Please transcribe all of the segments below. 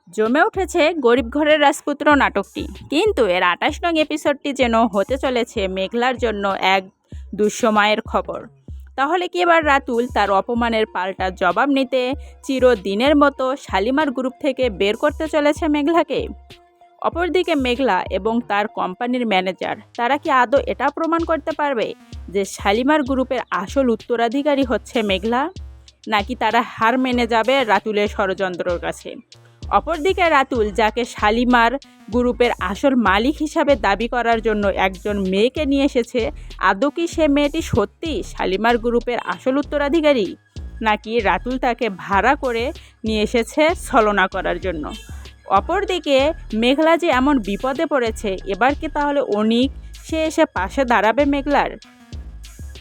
জমে উঠেছে গরিব ঘরের রাজপুত্র নাটকটি, কিন্তু এর ২৮ নং এপিসোডটি যেন হতে চলেছে মেঘলার জন্য এক দুঃসময়ের খবর। তাহলে কি এবার রাতুল তার অপমানের পাল্টা জবাব নিতে চিরদিনের মতো শালিমার গ্রুপ থেকে বের করতে চলেছে মেঘলাকে? অপরদিকে মেঘলা এবং তার কোম্পানির ম্যানেজার তারা কি আদৌ এটা প্রমাণ করতে পারবে যে শালিমার গ্রুপের আসল উত্তরাধিকারী হচ্ছে মেঘলা, নাকি তারা হার মেনে যাবে রাতুলের ষড়যন্ত্রের কাছে? অপরদিকে রাতুল, যাকে শালিমার গ্রুপের আসল মালিক হিসাবে দাবি করার জন্য একজন মেয়েকে নিয়ে এসেছে, আদৌ কি সে মেয়েটি সত্যি শালিমার গ্রুপের আসল উত্তরাধিকারী, নাকি রাতুল তাকে ভাড়া করে নিয়ে এসেছে ছলনা করার জন্য? অপরদিকে মেঘলা যে এমন বিপদে পড়েছে, এবার কি তাহলে অনিক সে এসে পাশে দাঁড়াবে মেঘলার?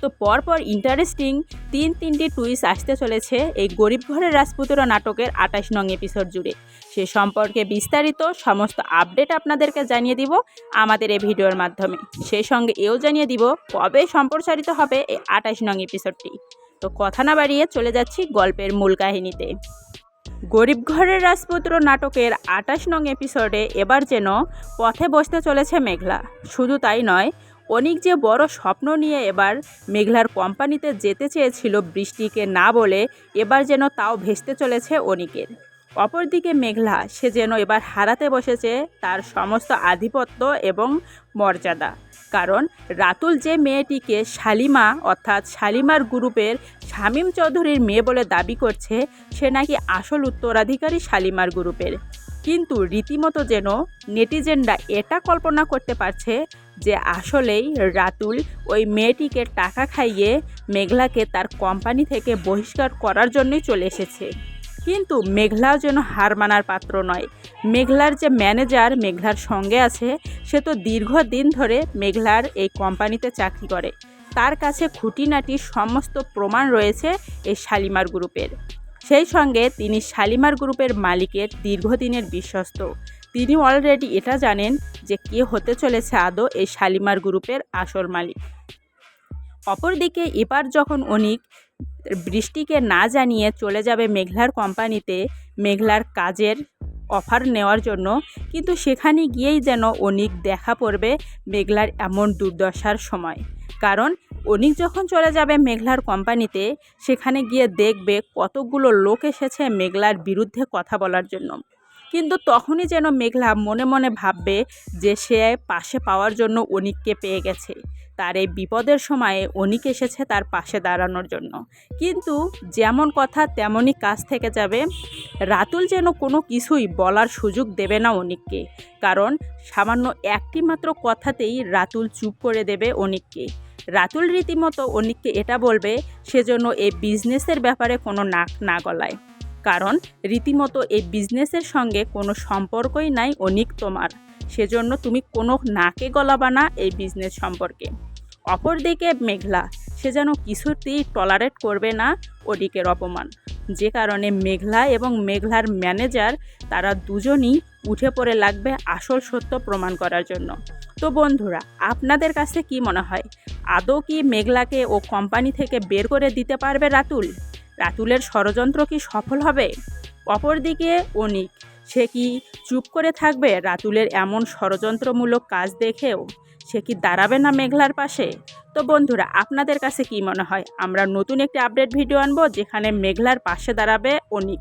তো পরপর ইন্টারেস্টিং তিনটি টুইস্ট আসতে চলেছে এই গরিব ঘরের রাজপুত্র নাটকের ২৮ নং এপিসোড জুড়ে। সে সম্পর্কে বিস্তারিত সমস্ত আপডেট আপনাদেরকে জানিয়ে দিব আমাদের এই ভিডিওর মাধ্যমে। সেই সঙ্গে এও জানিয়ে দিব কবে সম্প্রচারিত হবে এই ২৮ নং এপিসোডটি। তো কথা না বাড়িয়ে চলে যাচ্ছি গল্পের মূল কাহিনীতে। গরিব ঘরের রাজপুত্র নাটকের ২৮ নং এপিসোডে এবার যেন পথে বসতে চলেছে মেঘলা। শুধু তাই নয়, অনিক যে বড় স্বপ্ন নিয়ে এবার মেঘলার কোম্পানিতে যেতে চেয়েছিল বৃষ্টিকে না বলে, এবার যেন তাও ভেস্তে চলেছে অনিকের। অপরদিকে মেঘলা, সে যেন এবার হারাতে বসেছে তার সমস্ত আধিপত্য এবং মর্যাদা। কারণ রাতুল যে মেয়েটিকে শালিমা অর্থাৎ শালিমার গ্রুপের শামীম চৌধুরীর মেয়ে বলে দাবি করছে, সে নাকি আসল উত্তরাধিকারী শালিমার গ্রুপের। কিন্তু রীতিমতো যেন নেটিজেনরা এটা কল্পনা করতে পারছে যে আসলেই রাতুল ওই মেয়েটিকে টাকা খাইয়ে মেঘলাকে তার কোম্পানি থেকে বহিষ্কার করার জন্যই চলে এসেছে। কিন্তু মেঘলাও যেন হার মানার পাত্র নয়। মেঘলার যে ম্যানেজার মেঘলার সঙ্গে আছে, সে তো দীর্ঘদিন ধরে মেঘলার এই কোম্পানিতে চাকরি করে। তার কাছে খুঁটিনাটি সমস্ত প্রমাণ রয়েছে এই শালিমার গ্রুপের। সেই সঙ্গে তিনি শালিমার গ্রুপের মালিকের দীর্ঘদিনের বিশ্বস্ত। তিনি অলরেডি এটা জানেন যে কে হতে চলেছে আদৌ এই শালিমার গ্রুপের আসল মালিক। অপরদিকে এবার যখন অনিক বৃষ্টিকে না জানিয়ে চলে যাবে মেঘলার কোম্পানিতে মেঘলার কাজের অফার নেওয়ার জন্য, কিন্তু সেখানে গিয়েই যেন অনিক দেখা পড়বে মেঘলার এমন দুর্দশার সময়। কারণ অনিক যখন চলে যাবে মেঘলার কোম্পানিতে, সেখানে গিয়ে দেখবে কতগুলো লোক এসেছে মেঘলার বিরুদ্ধে কথা বলার জন্য। কিন্তু তখনই যেন মেঘলা মনে মনে ভাববে যে সে পাশে পাওয়ার জন্য অনিককে পেয়ে গেছে। তার এই বিপদের সময়ে অনিক এসেছে তার পাশে দাঁড়ানোর জন্য। কিন্তু যেমন কথা তেমনই কাজ থেকে যাবে। রাতুল যেন কোনো কিছুই বলার সুযোগ দেবে না অনিককে। কারণ সামান্য একটি মাত্র কথাতেই রাতুল চুপ করে দেবে অনিককে। রাতুল রীতিমতো অনিককে এটা বলবে সেজন্য এই বিজনেসের ব্যাপারে কোনো নাক না গলায়। কারণ রীতিমতো এই বিজনেসের সঙ্গে কোনো সম্পর্কই নাই অনিক তোমার, সেজন্য তুমি কোনো নাকে গলাবা না এই বিজনেস সম্পর্কে। অপরদিকে মেঘলা, সে যেন কিছুতেই টলারেট করবে না অনিকের অপমান। যে কারণে মেঘলা এবং মেঘলার ম্যানেজার তারা দুজনই উঠে পড়ে লাগবে আসল সত্য প্রমাণ করার জন্য। তো বন্ধুরা, আপনাদের কাছে কি মনে হয়, আদৌ কি মেঘলাকে ও কোম্পানি থেকে বের করে দিতে পারবে রাতুল? রাতুলের ষড়যন্ত্র কি সফল হবে? অপরদিকে অনিক, সে কি চুপ করে থাকবে রাতুলের এমন ষড়যন্ত্রমূলক কাজ দেখেও? সে কি দাঁড়াবে না মেঘলার পাশে? তো বন্ধুরা, আপনাদের কাছে কি মনে হয়? আমরা নতুন একটি আপডেট ভিডিও আনবো যেখানে মেঘলার পাশে দাঁড়াবে অনিক।